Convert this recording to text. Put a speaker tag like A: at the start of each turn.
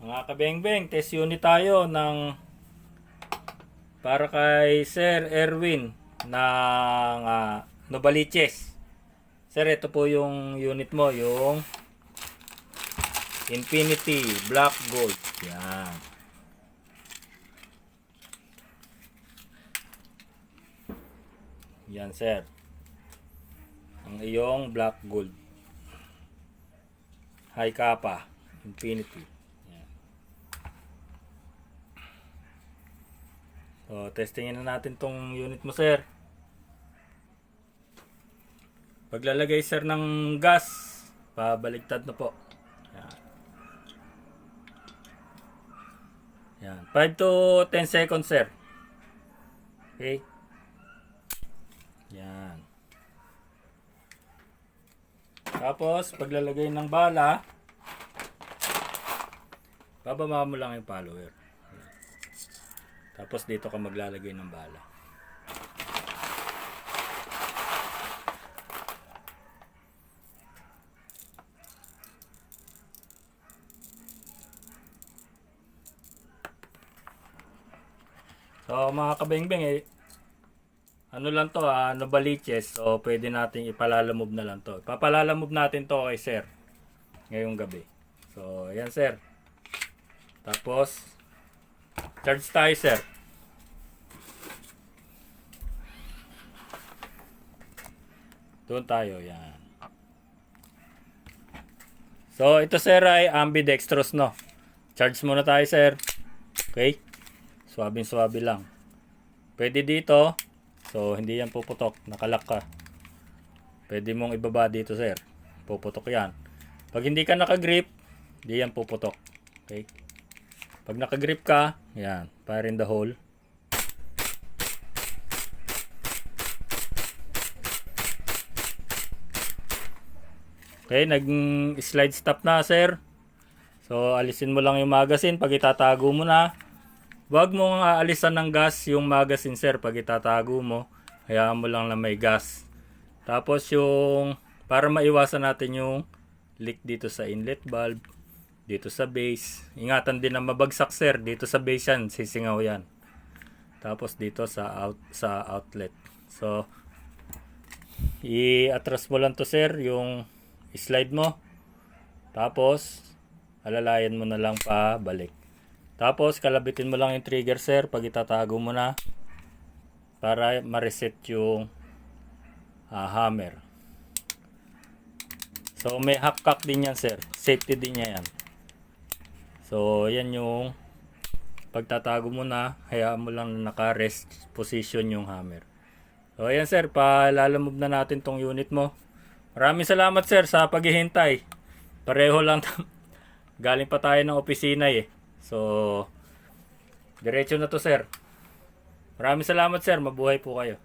A: Mga kabengbeng, test unit tayo ng para kay Sir Erwin ng Novaliches. Sir, ito po yung unit mo, yung Infinity Black Gold. Yan. Yan, sir. Ang iyong Black Gold. High Kappa. Infinity. So, testingin na natin tong unit mo, sir. Paglalagay, sir, ng gas, pabaligtad na po. Yan. 5 to 10 seconds, sir. Okay. Yan. Tapos, paglalagay ng bala, bababa mo lang yung follower. Tapos dito ka maglalagay ng bala. So mga kabengbeng, ano lang to, Novaliches. So pwede nating ipalalamove na lang to. Papalalamove natin to kay sir ngayong gabi. So yan, sir. Tapos charge tayo, sir. Doon tayo, yan. So, ito, sir, ay ambidextrous, no? Charge muna tayo, sir. Okay? Swabing-swabe lang. Pwede dito. So, hindi yan puputok. Nakalak ka. Pwede mong ibaba dito, sir. Puputok yan. Pag hindi ka nakagrip, hindi yan puputok. Okay? Pag nakagrip ka, yan, fire in the hole. Okay, nag-slide stop na, sir. So, alisin mo lang yung magazine pag itatago mo na. Huwag mong aalisan ng gas yung magazine, sir, pag itatago mo. Hayaan mo lang na may gas. Tapos yung, para maiwasan natin yung leak dito sa inlet valve, dito sa base. Ingatan din na mabagsak, sir. Dito sa base yan, sisingaw yan. Tapos dito sa outlet. So, i-atras mo lang to, sir, yung slide mo. Tapos, alalayan mo na lang pa balik. Tapos, kalabitin mo lang yung trigger, sir, pag itatago mo na. Para ma-reset yung hammer. So, may half-cock din yan, sir. Safety din niya yan. So, yan yung pagtatago mo na, hayaan mo lang na naka-rest position yung hammer. So, ayan, sir, palalamove na natin tong unit mo. Maraming salamat, sir, sa paghihintay. Pareho lang. Galing pa tayo ng opisina eh. So, diretso na to, sir. Maraming salamat, sir. Mabuhay po kayo.